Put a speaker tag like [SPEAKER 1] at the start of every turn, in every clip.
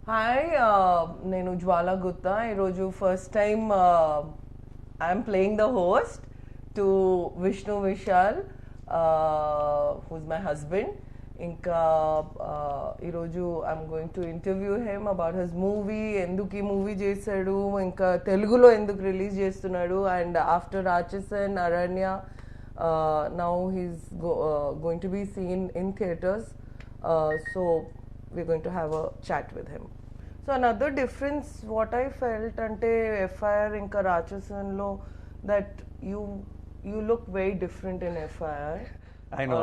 [SPEAKER 1] Hi, నేను జ్వాల గుత్తా ఈరోజు first time I'm playing the host to Vishnu Vishal who's my husband. ఇంకా ఈరోజు I'm going to interview him about his movie, ఎందుకు ఈ movie చేశాడు, ఇంకా తెలుగులో ఎందుకు రిలీజ్ చేస్తున్నాడు, అండ్ ఆఫ్టర్ రాక్షసన్ అరణ్య now he's going to be seen in theaters. So we're going to have a chat with him. So another difference what I felt ante FIR inka Rachasan lo that you look very different in FIR.
[SPEAKER 2] I know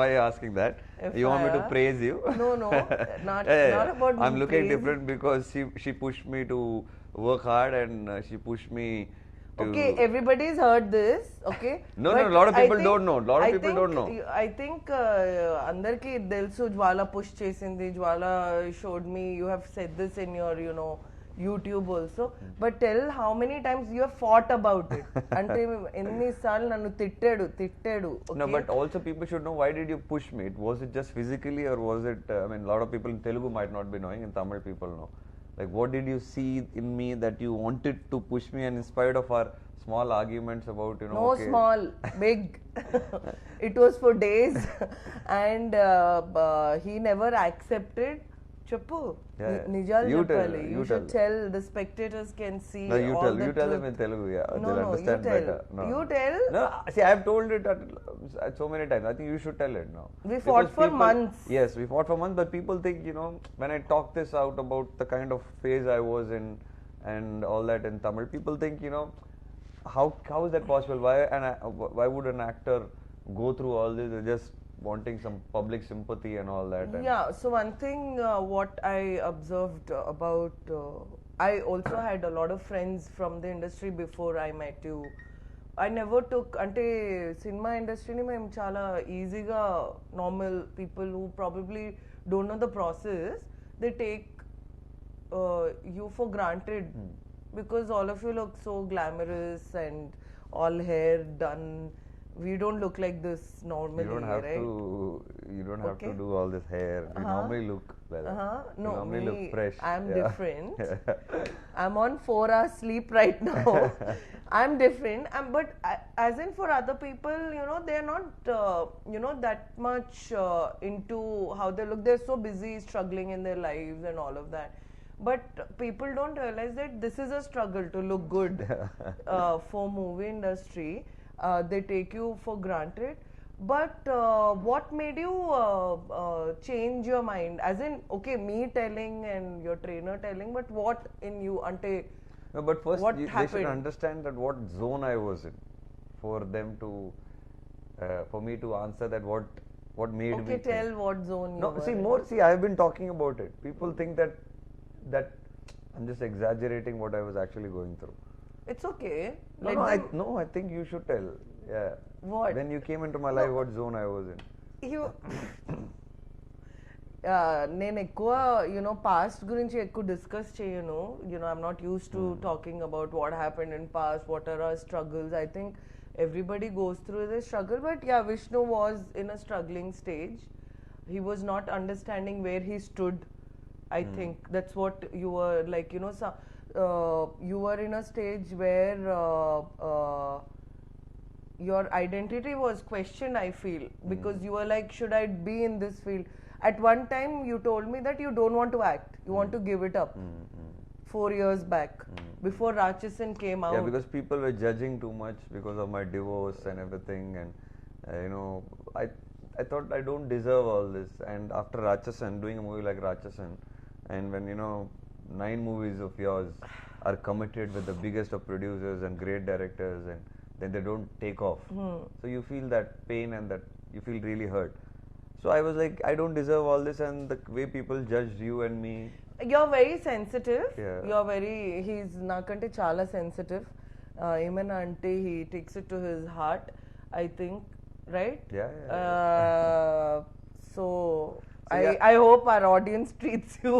[SPEAKER 2] why you're asking that. You want me to praise you?
[SPEAKER 1] No, not about
[SPEAKER 2] I'm looking
[SPEAKER 1] praise.
[SPEAKER 2] different because she pushed me to work hard and she pushed me to...
[SPEAKER 1] Okay, everybody's heard this, okay?
[SPEAKER 2] No, a lot of people don't know. Don't know.
[SPEAKER 1] I think andarki telsu Jwala push chesindi, Jwala showed me, you have said this in your, YouTube also. But tell how many times you have fought about it. Ante enni saal nannu tittadu, okay?
[SPEAKER 2] No, but also people should know, why did you push me? Was it just physically, or was it, a lot of people in Telugu might not be knowing, in Tamil people know. Like, what did you see in me that you wanted to push me, and in spite of our small arguments about,
[SPEAKER 1] No,
[SPEAKER 2] okay.
[SPEAKER 1] small, big. It was for days. And he never accepted. Chappu.
[SPEAKER 2] Yeah.
[SPEAKER 1] Nijal
[SPEAKER 2] You tell,
[SPEAKER 1] cheppali.
[SPEAKER 2] you
[SPEAKER 1] You should
[SPEAKER 2] tell.
[SPEAKER 1] tell. The spectators can see
[SPEAKER 2] No,
[SPEAKER 1] all the
[SPEAKER 2] you tell them
[SPEAKER 1] truth.
[SPEAKER 2] in Telugu, yeah.
[SPEAKER 1] No,
[SPEAKER 2] They'll
[SPEAKER 1] you
[SPEAKER 2] understand
[SPEAKER 1] tell.
[SPEAKER 2] better. No.
[SPEAKER 1] You tell.
[SPEAKER 2] No, see, I've told it so many times. I think you should tell it now.
[SPEAKER 1] We fought for months.
[SPEAKER 2] Yes, we fought for months, but people think, when I talk this out about the kind of phase I was in and all that in Tamil, people think, how is that possible? Why would an actor go through all this? They're just wanting some public sympathy and all that.
[SPEAKER 1] Yeah, so one thing what I observed about, I also had a lot of friends from the industry before I met you. I never took, ante cinema industry ni మేము చాలా ఈజీగా normal people who probably don't know the process, they take you for granted because all of you look so glamorous and all hair done. We don't look like this normally,
[SPEAKER 2] You don't have
[SPEAKER 1] right?
[SPEAKER 2] you don't have to do all this hair. You normally look better.
[SPEAKER 1] No,
[SPEAKER 2] you normally look fresh.
[SPEAKER 1] I'm different. I'm on 4 hours sleep right now. I'm different. But as in for other people, they're not, that much into how they look. They're so busy struggling in their lives and all of that. But people don't realize that this is a struggle to look good for movie industry. They take you for granted. But what made you change your mind? As in, okay, me telling and your trainer telling, but what in you, ante?
[SPEAKER 2] No, but first they should
[SPEAKER 1] happened?
[SPEAKER 2] understand that what zone I was in, for them to, for me to answer that what made me.
[SPEAKER 1] Okay, tell what zone you were.
[SPEAKER 2] See, I've been talking about it. People think that I'm just exaggerating what I was actually going through.
[SPEAKER 1] It's okay.
[SPEAKER 2] I think you should tell. Yeah.
[SPEAKER 1] What?
[SPEAKER 2] When you came into my life, what zone I was in?
[SPEAKER 1] నేను ఎక్కువ past గురించి ఎక్కువ discuss చేయను. I'm not use to talking about what happened in past, what are our struggles. I think everybody goes through this struggle, but yeah, Vishnu was in a struggling stage. He was not understanding where he stood. I think that's what you were like, you were in a stage where your identity was questioned, I feel, because you were like, should I be in this field? At one time you told me that you don't want to act, you want to give it up. 4 years back, before Rachasan came out.
[SPEAKER 2] Yeah, because people were judging too much because of my divorce and everything, and I thought I don't deserve all this. And after Rachasan, doing a movie like Rachasan, and when 9 movies of yours are committed with the biggest of producers and great directors, and then they don't take off, so you feel that pain and that you feel really hurt. So I was like, I don't deserve all this, and the way people judged you and me.
[SPEAKER 1] You're very sensitive.
[SPEAKER 2] Yeah.
[SPEAKER 1] He's nakante chala sensitive. Emana ante he takes it to his heart, I think, right?
[SPEAKER 2] Yeah.
[SPEAKER 1] So
[SPEAKER 2] yeah.
[SPEAKER 1] I hope our audience treats you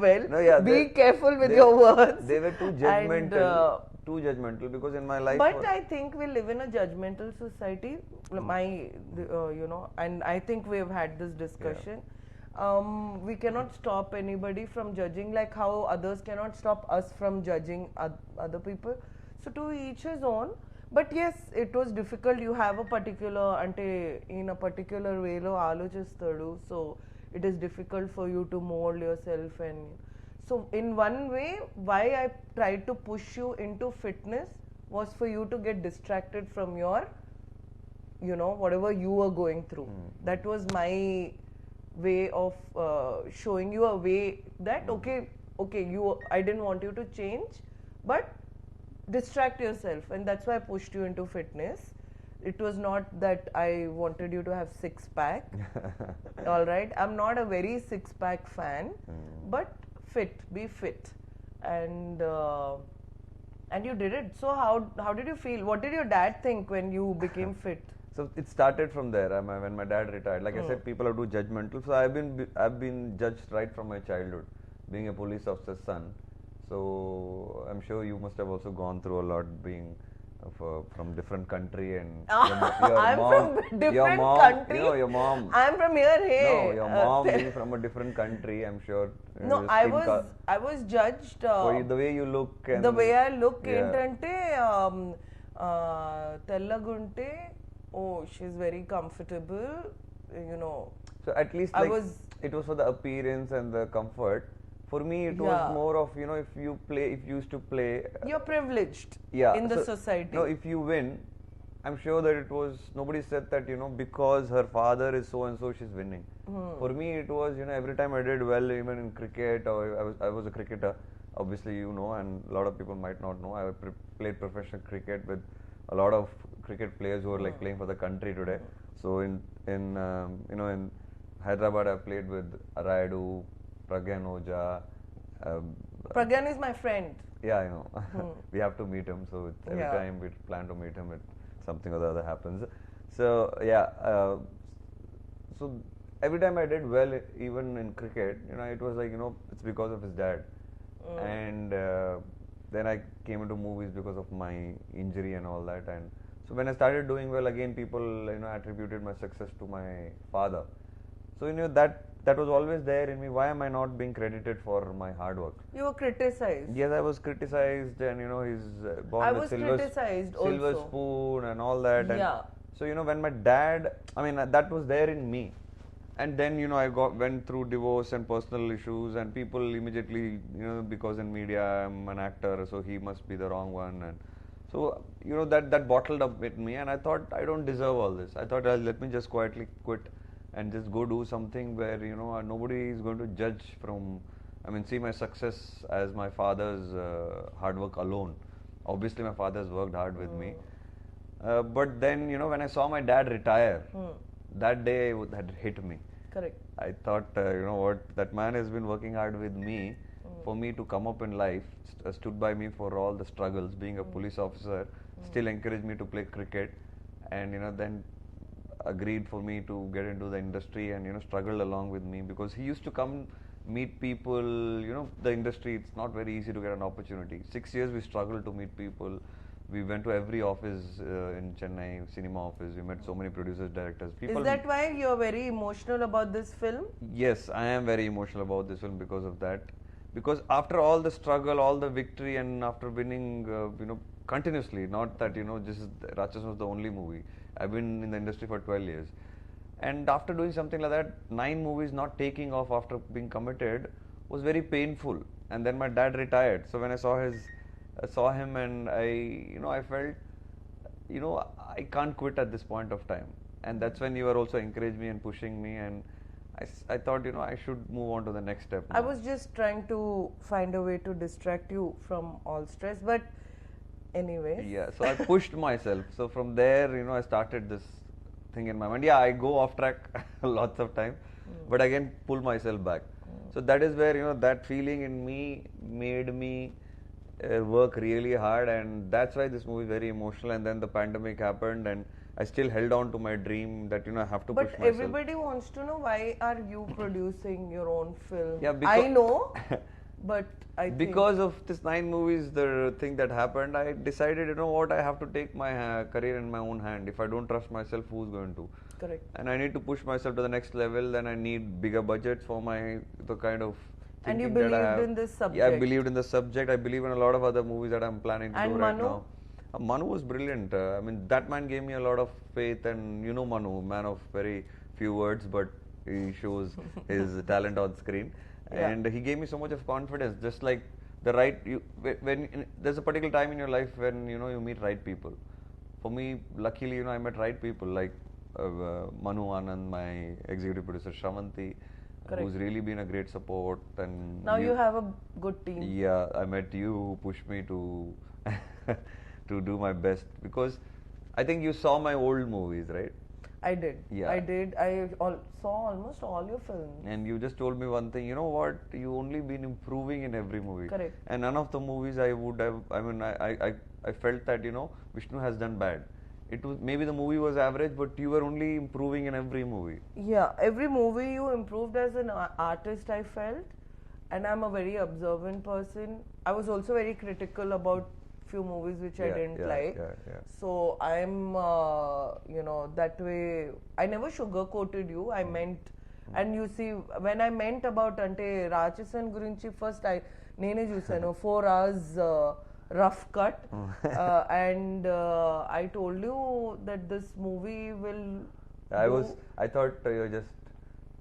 [SPEAKER 1] well.
[SPEAKER 2] No, yeah,
[SPEAKER 1] Be careful with your words.
[SPEAKER 2] They were too judgmental.
[SPEAKER 1] And,
[SPEAKER 2] too judgmental, because in my life.
[SPEAKER 1] But I think we live in a judgmental society. And I think we have had this discussion. we cannot stop anybody from judging, like how others cannot stop us from judging other people. So to each his own. But yes, it was difficult. You have a particular, ante in a particular way lo alochistadu, so it is difficult for you to mold yourself. And so in one way, why I tried to push you into fitness was for you to get distracted from your, whatever you were going through. That was my way of showing you a way that okay, I didn't want you to change, but distract yourself, and that's why I pushed you into fitness. It was not that I wanted you to have six pack. All right, I'm not a very six pack fan, but be fit, and you did it. So how did you feel? What did your dad think when you became fit?
[SPEAKER 2] So it started from there. When my dad retired, like I said, people are too judgmental. So I've been judged right from my childhood, being a police officer's son. So I'm sure you must have also gone through a lot, being from different country, and
[SPEAKER 1] I'm
[SPEAKER 2] mom,
[SPEAKER 1] from different country.
[SPEAKER 2] Your mom.
[SPEAKER 1] I'm from here. Hey,
[SPEAKER 2] no, your mom being from a different country. I'm sure.
[SPEAKER 1] No, I was judged
[SPEAKER 2] for the way you look. And
[SPEAKER 1] the way I look.
[SPEAKER 2] Yeah.
[SPEAKER 1] Entante tellagunte. Oh, she's very comfortable.
[SPEAKER 2] So at least it was for the appearance and the comfort. For me, it was more of, if you used to play.
[SPEAKER 1] You're privileged in the society.
[SPEAKER 2] No, if you win, I'm sure that it was, nobody said that, because her father is so and so, she's winning. For me, it was, every time I did well, even in cricket, or I was a cricketer, obviously, and a lot of people might not know. I played professional cricket with a lot of cricket players who are like playing for the country today. So in Hyderabad, I played with Rayudu, Pragyan Oja.
[SPEAKER 1] Pragyan is my friend.
[SPEAKER 2] Yeah, I know. We have to meet him. So every time we plan to meet him, something or the other happens. So so every time I did well, even in cricket, it was like, it's because of his dad. And then I came into movies because of my injury and all that. And so when I started doing well, again, people, attributed my success to my father. So, that was always there in me. Why am I not being credited for my hard work?
[SPEAKER 1] You were criticized.
[SPEAKER 2] Yes, I was criticized, and he's born with silver spoon and all that. And so when my dad, that was there in me, and then I went through divorce and personal issues, and people immediately because in media I'm an actor, so he must be the wrong one, and so that bottled up with me, and I thought I don't deserve all this. I thought let me just quietly quit and just go do something where nobody is going to judge from, see my success as my father's hard work alone. Obviously my father's worked hard with me, but then when I saw my dad retire, that day that hit me.
[SPEAKER 1] Correct.
[SPEAKER 2] I thought what, that man has been working hard with me for me to come up in life, stood by me for all the struggles, being a police officer, still encouraged me to play cricket, and then agreed for me to get into the industry, and struggled along with me, because he used to come meet people. The industry, it's not very easy to get an opportunity. 6 years we struggled to meet people. We went to every office in Chennai, cinema office. We met so many producers, directors.
[SPEAKER 1] Is that why you're very emotional about this film?
[SPEAKER 2] Yes, I am very emotional about this film because of that. Because after all the struggle, all the victory, and after winning, continuously, not that, Ratchas was the only movie. I've been in the industry for 12 years. And after doing something like that, 9 movies not taking off after being committed was very painful. And then my dad retired. So when I saw him, and I felt, I can't quit at this point of time. And that's when you were also encouraging me and pushing me, and I thought, I should move on to the next step now.
[SPEAKER 1] I was just trying to find a way to distract you from all stress, but anyway.
[SPEAKER 2] Yeah, so I pushed myself. So from there, I started this thing in my mind. Yeah, I go off track lots of time, but again pull myself back. So that is where, that feeling in me made me work really hard, and that's why this movie is very emotional. And then the pandemic happened, and I still held on to my dream that I have to push myself.
[SPEAKER 1] But everybody wants to know, why are you producing your own film?
[SPEAKER 2] Yeah,
[SPEAKER 1] I know, but I
[SPEAKER 2] because of this 9 movies, the thing that happened, I decided, what, I have to take my career in my own hand. If I don't trust myself, who's going to?
[SPEAKER 1] Correct.
[SPEAKER 2] and I need to push myself to the next level. Then I need bigger budgets for the kind of
[SPEAKER 1] And you
[SPEAKER 2] thinking that I
[SPEAKER 1] believed
[SPEAKER 2] have.
[SPEAKER 1] in this
[SPEAKER 2] Yeah, I
[SPEAKER 1] subject.
[SPEAKER 2] believed in the subject. I believe in a lot of other movies that I'm planning to
[SPEAKER 1] And
[SPEAKER 2] do right
[SPEAKER 1] Manu?
[SPEAKER 2] now. Manu was brilliant. I mean, that man gave me a lot of faith, and you know Manu, man of very few words, but he shows his talent on screen.
[SPEAKER 1] Yeah.
[SPEAKER 2] And he gave me so much of confidence. Just like the right, there's a particular time in your life when you know you meet right people. For me, luckily, you know, I met right people like Manu Anand, my executive producer Shravanti,
[SPEAKER 1] Correct.
[SPEAKER 2] who's really been a great support. And
[SPEAKER 1] Now you have a good team.
[SPEAKER 2] yeah, I met you who pushed me to to do my best, because I think you saw my old movies, right?
[SPEAKER 1] I did.
[SPEAKER 2] Yeah.
[SPEAKER 1] I did. Saw almost all your films.
[SPEAKER 2] And you just told me one thing, you know what, you only been improving in every movie.
[SPEAKER 1] Correct.
[SPEAKER 2] And none of the movies I would have, I felt that, you know, Vishnu has done bad. It was, maybe the movie was average, but you were only improving in every movie.
[SPEAKER 1] Yeah, every movie you improved as an artist, I felt. And I'm a very observant person. I was also very critical about few movies which I didn't like. So I'm, you know, that way. I never sugarcoated you. I meant, and you see, when I meant about ante Rachasan gurinchi, first nene chusanu 4 hours rough cut, and I told you that this movie will.
[SPEAKER 2] I thought you were just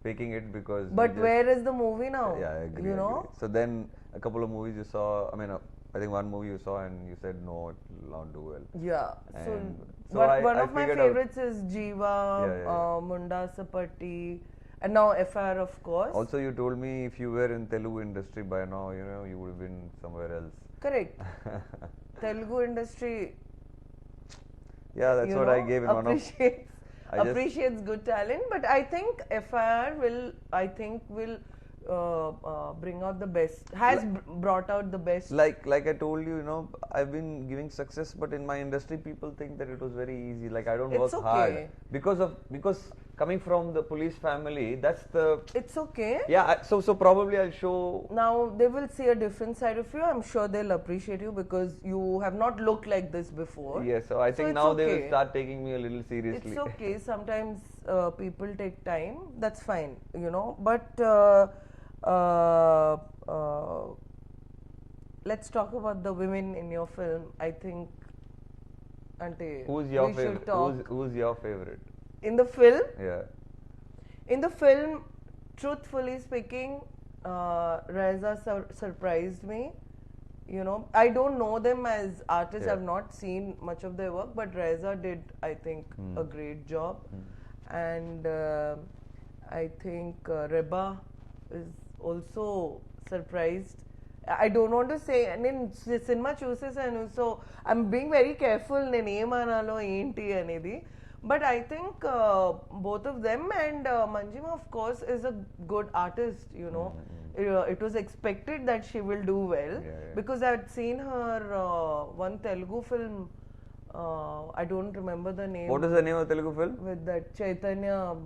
[SPEAKER 2] faking it because.
[SPEAKER 1] But where is the movie now?
[SPEAKER 2] Yeah, I agree.
[SPEAKER 1] You know.
[SPEAKER 2] So then a couple of movies you saw. I mean, I think one movie you saw and you said no, it will not do well.
[SPEAKER 1] Yeah.
[SPEAKER 2] And
[SPEAKER 1] So one of my favorites is Jiva, Munda Sapatti, and now FR, of course.
[SPEAKER 2] Also, you told me if you were in Telugu industry by now, you know, you would have been somewhere else.
[SPEAKER 1] Correct. Telugu industry.
[SPEAKER 2] Yeah, that's what I gave in one of.
[SPEAKER 1] Appreciates good talent, but I think FIR will bring out the best. Brought out the best.
[SPEAKER 2] Like I told you, you know, I've been giving success, but in my industry, people think that it was very easy. Like I don't work hard because coming from the police family, that's the.
[SPEAKER 1] It's okay.
[SPEAKER 2] Yeah. So probably I'll show.
[SPEAKER 1] Now they will see a different side of you. I'm sure they'll appreciate you because you have not looked like this before.
[SPEAKER 2] Yes. So I think now they will start taking me a little seriously.
[SPEAKER 1] It's okay. Sometimes people take time. That's fine. You know. But let's talk about the women in your film. I think.
[SPEAKER 2] Who's your favorite? Who's your favorite?
[SPEAKER 1] In the film?
[SPEAKER 2] Yeah.
[SPEAKER 1] In the film, truthfully speaking, Reza surprised me. You know, I don't know them as artists. I've not seen much of their work, but Reza did, I think, a great job. And I think Reba is also surprised. I don't want to say, and in cinema chooses, and so I'm being very careful. Name analo enti anedi. But I think both of them and Manjima, of course, is a good artist, you know. It was expected that she will do well because I had seen her one Telugu film. I don't remember the name.
[SPEAKER 2] What is the name of the Telugu film?
[SPEAKER 1] With that Chaitanya.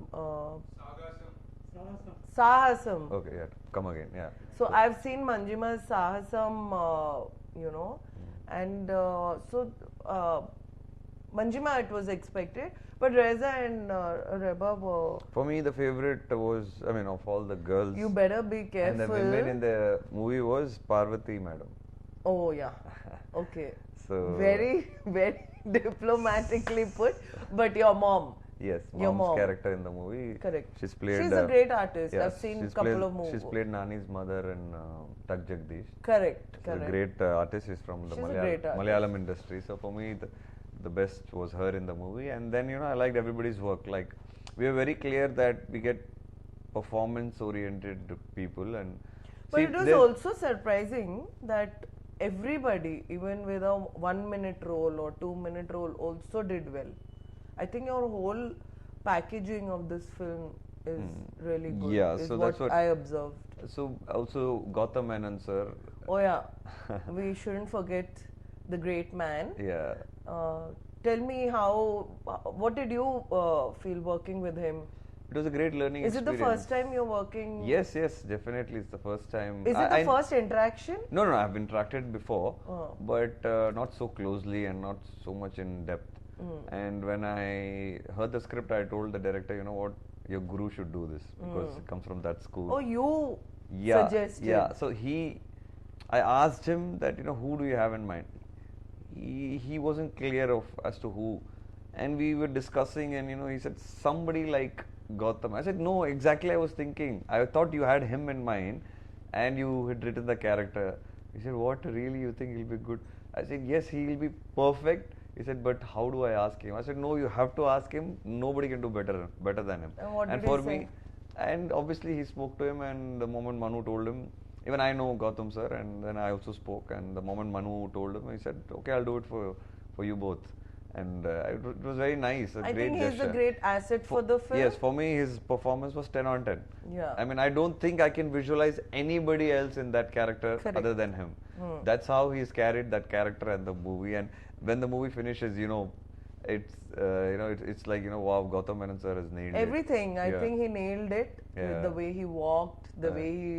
[SPEAKER 1] Sahasam.
[SPEAKER 2] Okay, yeah. Come again, yeah.
[SPEAKER 1] So I've seen Manjima's Sahasam, you know, and so Manjima, it was expected, but Reza and Reba were.
[SPEAKER 2] For me, the favorite was, I mean, of all the girls.
[SPEAKER 1] You better be careful.
[SPEAKER 2] And the women in the movie was Parvati Madam.
[SPEAKER 1] Oh yeah, okay.
[SPEAKER 2] So
[SPEAKER 1] very, very diplomatically put, but your mom.
[SPEAKER 2] Yes,
[SPEAKER 1] your
[SPEAKER 2] mom's character in the movie.
[SPEAKER 1] Correct.
[SPEAKER 2] She's played.
[SPEAKER 1] She's a great artist.
[SPEAKER 2] Yeah,
[SPEAKER 1] I've seen a couple of movies.
[SPEAKER 2] She's played Nani's mother in Tak Jagdish.
[SPEAKER 1] Correct.
[SPEAKER 2] She's a great artist. She's from the Malayalam industry. So for me, the best was her in the movie. And then, you know, I liked everybody's work. Like, we were very clear that we get performance-oriented people.
[SPEAKER 1] But it was also surprising that everybody, even with a 1-minute role or 2-minute role, also did well. I think your whole packaging of this film is really good.
[SPEAKER 2] Yeah, so that's what
[SPEAKER 1] I observed.
[SPEAKER 2] So also Gautam Menon sir.
[SPEAKER 1] Oh yeah, we shouldn't forget the great man.
[SPEAKER 2] Yeah.
[SPEAKER 1] Tell me what did you feel working with him?
[SPEAKER 2] It was a great learning experience.
[SPEAKER 1] Is it the first time you're working?
[SPEAKER 2] Yes, definitely. It's the first time.
[SPEAKER 1] Is it the first interaction?
[SPEAKER 2] No, I've interacted before, but not so closely and not so much in depth. And when I heard the script, I told the director, you know what, your guru should do this because it comes from that school.
[SPEAKER 1] Oh, you suggested.
[SPEAKER 2] Yeah, so I asked him that, you know, who do you have in mind? He wasn't clear of as to who, and we were discussing, and you know, he said somebody like Gautam. I said no, exactly. I was thinking, I thought you had him in mind and you had written the character. He said, what, really, you think he'll be good? I said yes, he will be perfect. He said, but how do I ask him? I said no, you have to ask him. Nobody can do better than him.
[SPEAKER 1] And what
[SPEAKER 2] and
[SPEAKER 1] did
[SPEAKER 2] for
[SPEAKER 1] he
[SPEAKER 2] me
[SPEAKER 1] say?
[SPEAKER 2] And obviously he spoke to him, and the moment Manu told him, even I know Gautam sir, and then I also spoke, and the moment Manu told him, he said, okay, I'll do it for you both. And it was very nice,
[SPEAKER 1] I
[SPEAKER 2] great
[SPEAKER 1] think he's
[SPEAKER 2] gesture.
[SPEAKER 1] a great asset for the film.
[SPEAKER 2] Yes, for me his performance was 10 on 10.
[SPEAKER 1] Yeah.
[SPEAKER 2] I mean, I don't think I can visualize anybody else in that character
[SPEAKER 1] Correct.
[SPEAKER 2] other than him. That's how he's carried that character and the movie. And when the movie finishes, you know, it's like, you know, wow, Gautam Menon sir has nailed
[SPEAKER 1] Everything.
[SPEAKER 2] it.
[SPEAKER 1] I think he nailed it. With the way he walked, the way he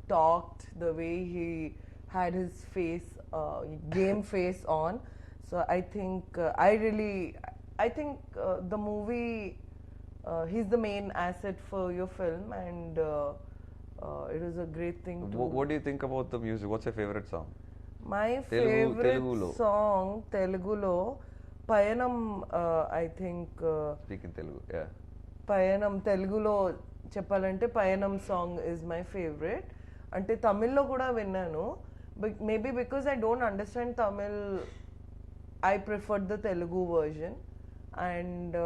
[SPEAKER 1] talked, the way he had his face, game face on. So I think the movie, he's the main asset for your film, and it was a great thing to.
[SPEAKER 2] What do you think about the music? What's your favorite song?
[SPEAKER 1] My favorite
[SPEAKER 2] Telugulo.
[SPEAKER 1] song, Telugulo, Payanam, I think.
[SPEAKER 2] Speak in Telugu, yeah.
[SPEAKER 1] పయనం తెలుగులో చెప్పాలంటే పయనం song is my favourite. అంటే తమిళ్లో కూడా విన్నాను, but maybe because I don't understand Tamil, I preferred the Telugu version, and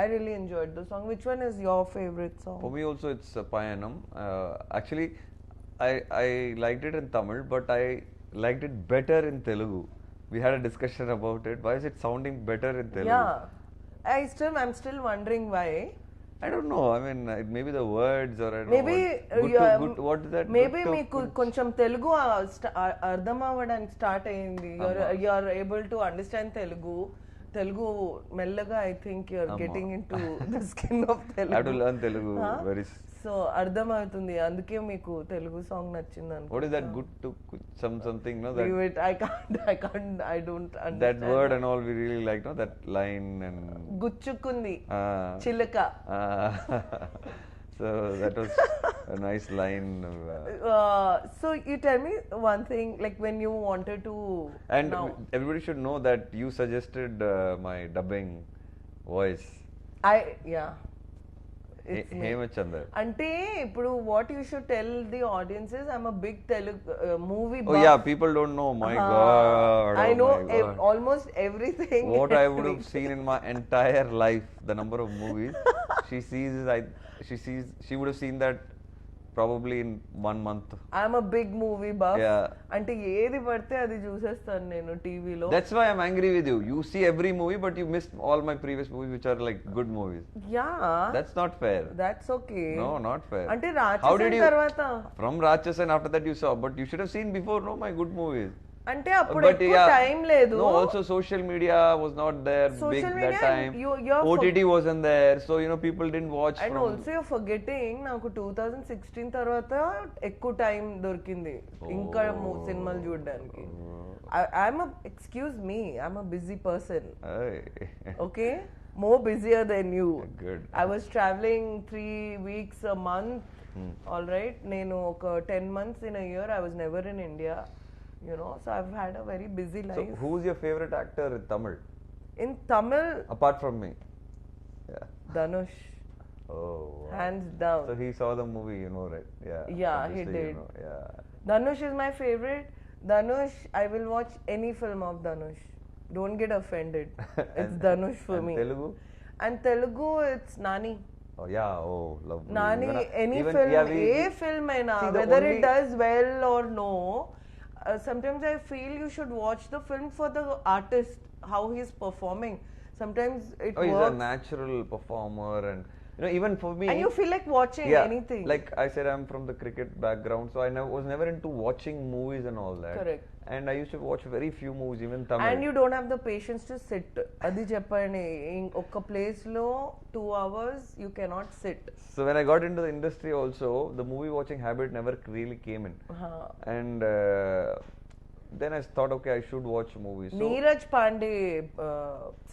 [SPEAKER 1] I really enjoyed the song. Which one is your favourite song?
[SPEAKER 2] For me also it's Payanam. Actually, I liked it in Tamil, but I liked it better in Telugu. We had a discussion about it. Why is it sounding better in Telugu?
[SPEAKER 1] Yeah, I'm still wondering why.
[SPEAKER 2] I don't know. I mean, it may be the words, or I don't
[SPEAKER 1] Maybe
[SPEAKER 2] know. What is that?
[SPEAKER 1] Maybe మీకు కొంచెం తెలుగు అర్థం అవ్వడానికి start అయింది. You are able to understand Telugu మెల్లగా. I think you are getting into the skin of Telugu.
[SPEAKER 2] I have to learn Telugu very.
[SPEAKER 1] So అర్థం అవుతుంది, అందుకే మీకు తెలుగు సాంగ్ నచ్చింది అనుకో.
[SPEAKER 2] What is that? Good to something, no? That,
[SPEAKER 1] Leave it. I don't understand.
[SPEAKER 2] that word and all we really like, no? That line and.
[SPEAKER 1] గుచ్చుకుంది చిలక.
[SPEAKER 2] So that was a nice line.
[SPEAKER 1] So you tell me one thing, like when you wanted to.
[SPEAKER 2] And everybody should know that you suggested my dubbing voice. Hemachandar.
[SPEAKER 1] అంటే ఇప్పుడు what you should tell the audience is I'm a big Telugu movie.
[SPEAKER 2] Oh yeah, people don't know. My God.
[SPEAKER 1] I know
[SPEAKER 2] my God.
[SPEAKER 1] almost everything.
[SPEAKER 2] What I would have seen in my entire life, the number of movies she sees is she would have seen that probably in 1 month.
[SPEAKER 1] I'm a big movie buff.
[SPEAKER 2] Yeah.
[SPEAKER 1] అంటే ఏది పడితే అది చూసేస్తాను నేను టీవీలో.
[SPEAKER 2] That's why I'm angry with you. You see every movie, but you missed all my previous movies, which are like good movies.
[SPEAKER 1] Yeah.
[SPEAKER 2] That's not fair.
[SPEAKER 1] That's okay.
[SPEAKER 2] No, not fair.
[SPEAKER 1] అంటే రాక్షసన్ తర్వాత.
[SPEAKER 2] From Rachasan, after that you saw, but you should have seen before, no, my good movies.
[SPEAKER 1] అంటే అప్పుడు ఎక్కువ time లేదు.
[SPEAKER 2] No, also social media was not there big that time.
[SPEAKER 1] You're
[SPEAKER 2] OTT wasn't there, so you know people didn't watch.
[SPEAKER 1] And also you're forgetting, నాకు 2016 తర్వాత ఎక్కువ time దొరికింది ఇంకా సినిమాలు చూడడానికి. Excuse me, I'm a busy person. Okay, more busier than you.
[SPEAKER 2] Good.
[SPEAKER 1] I was traveling 3 weeks a month. All right, నేను ఒక 10 months in a year I was never in India. You know, so I've had a very busy life.
[SPEAKER 2] So who's your favorite actor in Tamil?
[SPEAKER 1] In Tamil,
[SPEAKER 2] apart from me. Yeah.
[SPEAKER 1] Dhanush.
[SPEAKER 2] Oh, wow.
[SPEAKER 1] Hands down.
[SPEAKER 2] So he saw the movie, you know, right? Yeah.
[SPEAKER 1] Yeah, he
[SPEAKER 2] obviously,
[SPEAKER 1] did.
[SPEAKER 2] You know, yeah.
[SPEAKER 1] Dhanush is my favorite. Dhanush, I will watch any film of Dhanush. Don't get offended. It's Dhanush for me.
[SPEAKER 2] Telugu?
[SPEAKER 1] And Telugu, it's Nani.
[SPEAKER 2] Oh yeah, oh lovely.
[SPEAKER 1] Nani, any
[SPEAKER 2] even,
[SPEAKER 1] film,
[SPEAKER 2] yeah,
[SPEAKER 1] film aina, whether it does well or no. Sometimes I feel you should watch the film for the artist, how he's performing. Sometimes it works.
[SPEAKER 2] He's a natural performer, and you know, even for me.
[SPEAKER 1] And you feel like watching anything.
[SPEAKER 2] Like I said, I'm from the cricket background, so I was never into watching movies and all that.
[SPEAKER 1] Correct.
[SPEAKER 2] And I used to watch very few movies, even Tamil.
[SPEAKER 1] And you don't have the patience to sit. Adi cheppani, in oka place lo 2 hours you cannot sit.
[SPEAKER 2] So when I got into the industry also, the movie watching habit never really came in. And then I thought, okay, I should watch movies. So,
[SPEAKER 1] Neeraj Pandey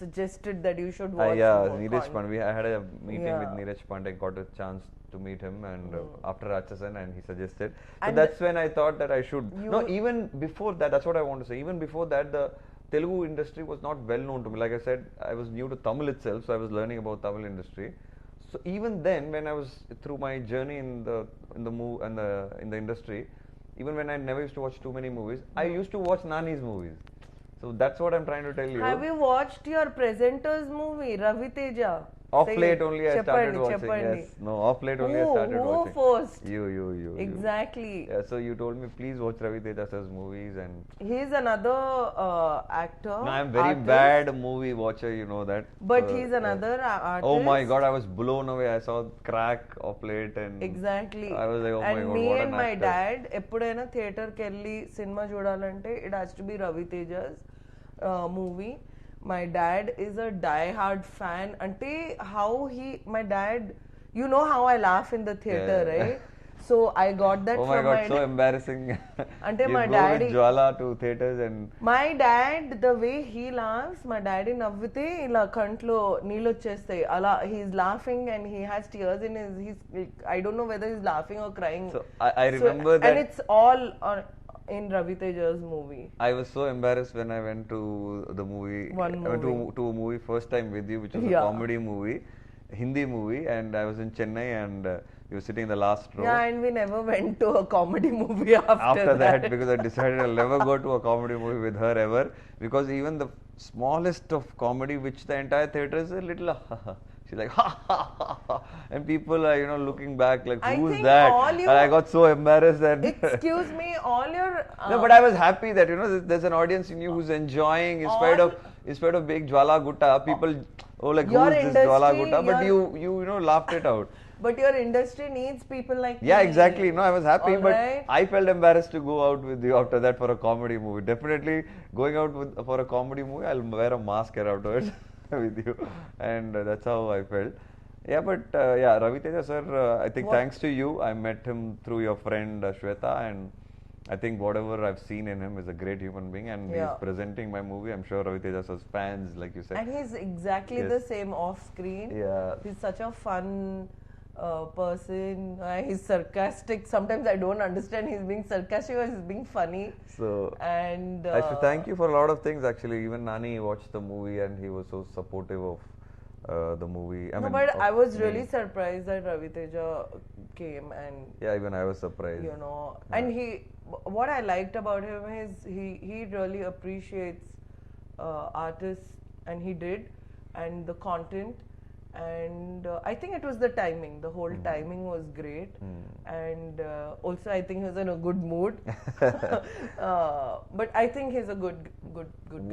[SPEAKER 1] suggested that you should watch
[SPEAKER 2] yeah,
[SPEAKER 1] more
[SPEAKER 2] Neeraj
[SPEAKER 1] content.
[SPEAKER 2] Pandey. I had a meeting with
[SPEAKER 1] Yeah.
[SPEAKER 2] Neeraj Pandey, got a chance to meet him, and after Rachasan, and he suggested. So
[SPEAKER 1] And
[SPEAKER 2] that's when I thought that I should.
[SPEAKER 1] You-
[SPEAKER 2] No, even before that, that's what I want to say. Even before that, the Telugu industry was not well known to me. Like I said, I was new to Tamil itself, so I was learning about Tamil industry. So even then, when I was through my journey in the industry, even when I never used to watch too many movies, I used to watch Nani's movies. So that's what I'm trying to tell you.
[SPEAKER 1] Have you watched your presenter's movie, Ravi Teja?
[SPEAKER 2] Off
[SPEAKER 1] Say
[SPEAKER 2] late
[SPEAKER 1] it.
[SPEAKER 2] only I started watching. Yes. No, off late only I started
[SPEAKER 1] Who
[SPEAKER 2] watching.
[SPEAKER 1] forced?
[SPEAKER 2] You.
[SPEAKER 1] Exactly.
[SPEAKER 2] Yeah, so you told me please watch Ravi Teja sir's movies, and
[SPEAKER 1] He's another actor.
[SPEAKER 2] no, I'm very
[SPEAKER 1] artist,
[SPEAKER 2] bad movie watcher, you know that.
[SPEAKER 1] But
[SPEAKER 2] So,
[SPEAKER 1] he's another artist.
[SPEAKER 2] Oh my god, I was blown away. I saw Crack off late, and
[SPEAKER 1] Exactly.
[SPEAKER 2] I was like, oh
[SPEAKER 1] and
[SPEAKER 2] my god,
[SPEAKER 1] me
[SPEAKER 2] what
[SPEAKER 1] and
[SPEAKER 2] an
[SPEAKER 1] my
[SPEAKER 2] actor.
[SPEAKER 1] dad, ఎప్పుడైనా theatre కి వెళ్ళి cinema చూడాలంటే it has to be Ravi Teja's movie. My dad is a die-hard fan. Ante how my dad, you know how I laugh in the theater,
[SPEAKER 2] Yeah.
[SPEAKER 1] right? So I got that
[SPEAKER 2] Oh my
[SPEAKER 1] from
[SPEAKER 2] god,
[SPEAKER 1] my
[SPEAKER 2] so embarrassing.
[SPEAKER 1] Ante
[SPEAKER 2] You
[SPEAKER 1] my
[SPEAKER 2] go
[SPEAKER 1] daddy,
[SPEAKER 2] with Jwala to theaters and
[SPEAKER 1] my dad, the way he laughs, my daddy నవ్వితే ఇలా కంట్లో నీళ్ళు వచ్చేస్తాయి అలా he's laughing and he has tears in he's I don't know whether he's laughing or crying.
[SPEAKER 2] so I remember that.
[SPEAKER 1] And it's all in Ravi Teja's movie.
[SPEAKER 2] I was so embarrassed when I went to the movie.
[SPEAKER 1] One
[SPEAKER 2] I went
[SPEAKER 1] movie.
[SPEAKER 2] to a movie first time with you, which was a
[SPEAKER 1] Yeah.
[SPEAKER 2] comedy movie, Hindi movie, and I was in Chennai, and you were sitting in the last row.
[SPEAKER 1] Yeah, and we never went to a comedy movie after
[SPEAKER 2] that, because I decided I'll never go to a comedy movie with her ever, because even the smallest of comedy, which the entire theater is a little she's like ha ha ha ha, and people are looking back like,
[SPEAKER 1] I
[SPEAKER 2] who's
[SPEAKER 1] think
[SPEAKER 2] that?
[SPEAKER 1] all you-
[SPEAKER 2] And I got so embarrassed that
[SPEAKER 1] Excuse me, all your
[SPEAKER 2] no, but I was happy that there's an audience in you who's enjoying in spite of being Jwala Gutta. People, oh, like
[SPEAKER 1] Your
[SPEAKER 2] who's this Jwala
[SPEAKER 1] industry,
[SPEAKER 2] Gutta? But you laughed it out.
[SPEAKER 1] but your industry needs people like
[SPEAKER 2] Yeah,
[SPEAKER 1] me.
[SPEAKER 2] exactly. No, I was happy, but
[SPEAKER 1] Alright.
[SPEAKER 2] I felt embarrassed to go out with you after that for a comedy movie. Definitely going out for a comedy movie, I'll wear a mask afterwards with you, and that's how I felt. Yeah, but yeah, Ravi Teja sir, I think thanks to you, I met him through your friend Shweta, and I think whatever I've seen in him is a great human being, and
[SPEAKER 1] Yeah.
[SPEAKER 2] he's presenting my movie. I'm sure Ravi Teja sir's fans, like you said.
[SPEAKER 1] And he's exactly
[SPEAKER 2] Yes.
[SPEAKER 1] the same off screen.
[SPEAKER 2] Yeah.
[SPEAKER 1] He's such a fun person. He's sarcastic. Sometimes I don't understand he's being sarcastic or he's being funny.
[SPEAKER 2] So
[SPEAKER 1] And
[SPEAKER 2] I should thank you for a lot of things actually. Even Nani watched the movie and he was so supportive of the movie.
[SPEAKER 1] but
[SPEAKER 2] of
[SPEAKER 1] I was
[SPEAKER 2] me.
[SPEAKER 1] really surprised that Ravi Teja came and
[SPEAKER 2] Yeah, even I was surprised.
[SPEAKER 1] and what I liked about him is he really appreciates artists, and he did, and the content, and I think it was the timing. The whole timing was great, and also I think he was in a good mood. But I think he's a good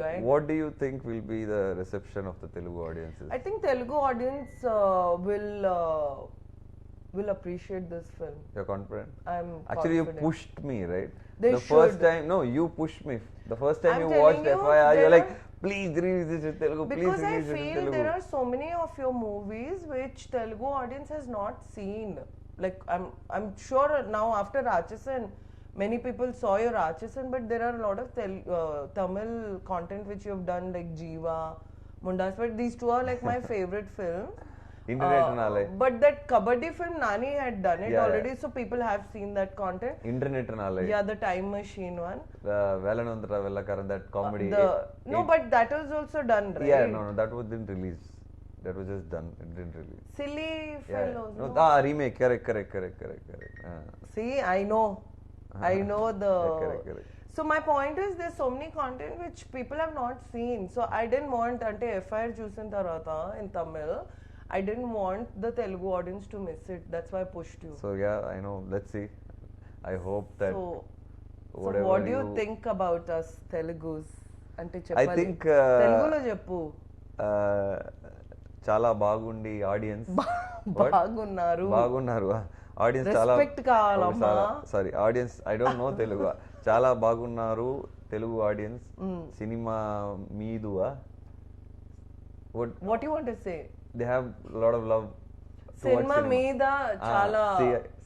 [SPEAKER 1] guy.
[SPEAKER 2] What do you think will be the reception of the Telugu audiences?
[SPEAKER 1] I think Telugu audience will appreciate this film.
[SPEAKER 2] You're confident?
[SPEAKER 1] I'm
[SPEAKER 2] Actually,
[SPEAKER 1] confident.
[SPEAKER 2] you pushed me, right?
[SPEAKER 1] They
[SPEAKER 2] the first
[SPEAKER 1] should.
[SPEAKER 2] time, no, you pushed me. The first time
[SPEAKER 1] I'm
[SPEAKER 2] you
[SPEAKER 1] telling
[SPEAKER 2] watched
[SPEAKER 1] you,
[SPEAKER 2] FIR, you're
[SPEAKER 1] there
[SPEAKER 2] like,
[SPEAKER 1] are-
[SPEAKER 2] please release this in Telugu, please
[SPEAKER 1] Because I
[SPEAKER 2] release this in
[SPEAKER 1] feel
[SPEAKER 2] Telugu.
[SPEAKER 1] there are so many of your movies which Telugu audience has not seen. Like I'm sure now after Rachasan, many people saw your Rachasan, but there are a lot of Tamil content which you have done like Jiva, Mundas. But these two are like my favorite films.
[SPEAKER 2] Internet nale.
[SPEAKER 1] But that Kabaddi film, Nani had done it
[SPEAKER 2] Yeah,
[SPEAKER 1] already,
[SPEAKER 2] yeah.
[SPEAKER 1] so people have seen that content.
[SPEAKER 2] Internet nale.
[SPEAKER 1] Yeah, the Time Machine one.
[SPEAKER 2] Velanandra Vellakaran, that comedy.
[SPEAKER 1] But that was also done, right?
[SPEAKER 2] Yeah, no, that was didn't release. That was just done. It didn't release.
[SPEAKER 1] Silly
[SPEAKER 2] Yeah.
[SPEAKER 1] fellows.
[SPEAKER 2] No,
[SPEAKER 1] no?
[SPEAKER 2] remake. Correct.
[SPEAKER 1] See, I know the.
[SPEAKER 2] Correct.
[SPEAKER 1] So my point is, there's so many content which people have not seen. So I didn't want ante FIR chusin tarvata in Tamil. I didn't want the Telugu audience to miss it. That's why I pushed you.
[SPEAKER 2] So yeah, I know. Let's see. I hope that
[SPEAKER 1] So
[SPEAKER 2] whatever
[SPEAKER 1] what do you think about us Telugus? Ante
[SPEAKER 2] I
[SPEAKER 1] cheppali.
[SPEAKER 2] think
[SPEAKER 1] Telugulo cheppu.
[SPEAKER 2] చాలా బాగుంది audience బాగున్నారు audience చాలా
[SPEAKER 1] Respect కావాలమ్మా.
[SPEAKER 2] Sorry audience I don't know Telugu చాలా బాగున్నారు Telugu audience cinema మీదువా
[SPEAKER 1] What you want to say?
[SPEAKER 2] They have lot of love
[SPEAKER 1] cinema మీద చాలా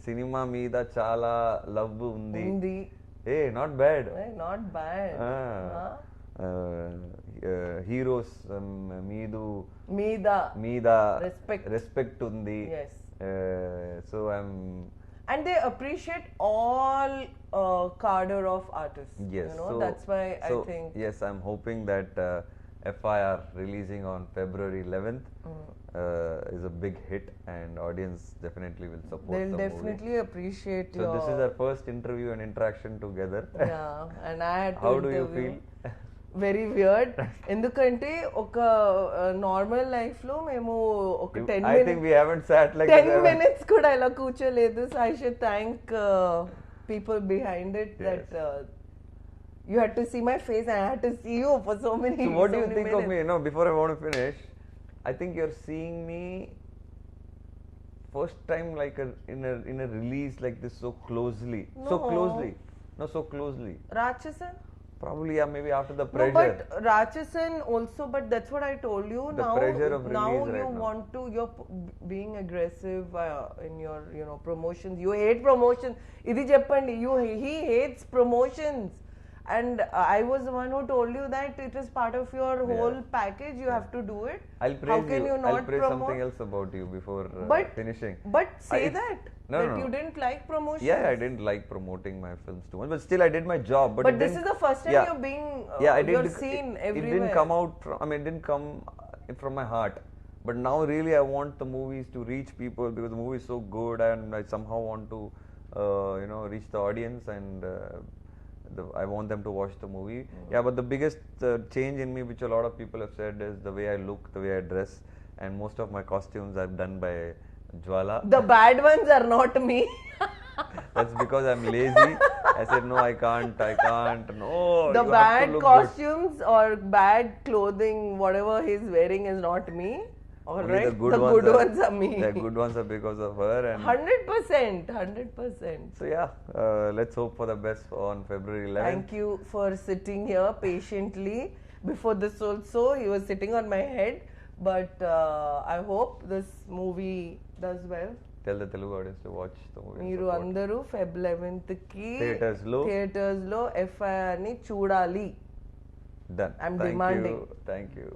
[SPEAKER 2] సినిమా మీద చాలా లవ్ ఉంది
[SPEAKER 1] ఉంది.
[SPEAKER 2] Hey, not bad.
[SPEAKER 1] Not bad.
[SPEAKER 2] Ah. Heroes Meedu
[SPEAKER 1] Meeda.
[SPEAKER 2] respect undi.
[SPEAKER 1] Yes.
[SPEAKER 2] So I'm
[SPEAKER 1] And they appreciate all cadre of artists.
[SPEAKER 2] yes.
[SPEAKER 1] You know,
[SPEAKER 2] So
[SPEAKER 1] that's why I
[SPEAKER 2] so
[SPEAKER 1] think.
[SPEAKER 2] yes, I'm hoping that FIR releasing on February 11th is a big hit, and audience definitely will support
[SPEAKER 1] They'll
[SPEAKER 2] the
[SPEAKER 1] definitely appreciate
[SPEAKER 2] movie. So
[SPEAKER 1] your.
[SPEAKER 2] this is our first interview and interaction together.
[SPEAKER 1] Yeah, and I had to
[SPEAKER 2] How do you
[SPEAKER 1] interview.
[SPEAKER 2] feel?
[SPEAKER 1] Very weird ఎందుకంటే ఒక normal life లో మేము ఒక 10
[SPEAKER 2] I think we haven't sat like
[SPEAKER 1] 10
[SPEAKER 2] this ever.
[SPEAKER 1] minutes కూడా ఇలా కూర్చోలేదు. So I should thank people behind it that you had to see my face and I had to see you for so many
[SPEAKER 2] So what do you
[SPEAKER 1] many
[SPEAKER 2] think of
[SPEAKER 1] minutes.
[SPEAKER 2] me? No, before I want to finish, I think you're seeing me first time like in a release like this so closely. So
[SPEAKER 1] No.
[SPEAKER 2] closely. No, so closely.
[SPEAKER 1] Rachasan?
[SPEAKER 2] Probably yeah, maybe after the
[SPEAKER 1] No,
[SPEAKER 2] pressure.
[SPEAKER 1] but Rachasan also, but that's what I told you.
[SPEAKER 2] The
[SPEAKER 1] now
[SPEAKER 2] pressure of
[SPEAKER 1] now
[SPEAKER 2] release
[SPEAKER 1] you
[SPEAKER 2] right now.
[SPEAKER 1] want to, you're being aggressive in your, you know, promotions. You hate promotions. Idi cheppandi. He hates promotions. And I was the one who told you that it is part of your whole package. You have to do it.
[SPEAKER 2] I'll praise
[SPEAKER 1] How can you not
[SPEAKER 2] I'll praise
[SPEAKER 1] promote?
[SPEAKER 2] something else about you before finishing.
[SPEAKER 1] But say
[SPEAKER 2] It's-
[SPEAKER 1] that
[SPEAKER 2] No,
[SPEAKER 1] that
[SPEAKER 2] no,
[SPEAKER 1] you
[SPEAKER 2] no.
[SPEAKER 1] didn't like promotions.
[SPEAKER 2] Yeah, I didn't like promoting my films too much, but still I did my job. But
[SPEAKER 1] But
[SPEAKER 2] it
[SPEAKER 1] this
[SPEAKER 2] didn't-
[SPEAKER 1] is the first time
[SPEAKER 2] yeah.
[SPEAKER 1] you're being
[SPEAKER 2] Yeah, I did.
[SPEAKER 1] you're seen everywhere.
[SPEAKER 2] It didn't come out from. I mean, it didn't come from my heart. But now, really, I want the movies to reach people because the movie is so good, and I somehow want to, reach the audience, and I want them to watch the movie. Yeah, but the biggest change in me, which a lot of people have said, is the way I look, the way I dress, and most of my costumes are done by Jwala.
[SPEAKER 1] The bad ones are not me.
[SPEAKER 2] That's because I'm lazy. I said no, I can't. No.
[SPEAKER 1] The
[SPEAKER 2] you have to
[SPEAKER 1] bad
[SPEAKER 2] look
[SPEAKER 1] costumes or bad clothing, whatever he's wearing, is not me. All
[SPEAKER 2] Only
[SPEAKER 1] right,
[SPEAKER 2] the good
[SPEAKER 1] ones are me.
[SPEAKER 2] The good ones are because of her. And
[SPEAKER 1] 100%.
[SPEAKER 2] so yeah, let's hope for the best on February 11th.
[SPEAKER 1] Thank you for sitting here patiently. Before this also, he was sitting on my head. But I hope this movie does well.
[SPEAKER 2] Tell the Telugu audience to watch the movie.
[SPEAKER 1] మీరు అందరూ Feb 11th కి theatres లో FIR ని చూడాలి.
[SPEAKER 2] Done.
[SPEAKER 1] I'm demanding.
[SPEAKER 2] Thank you.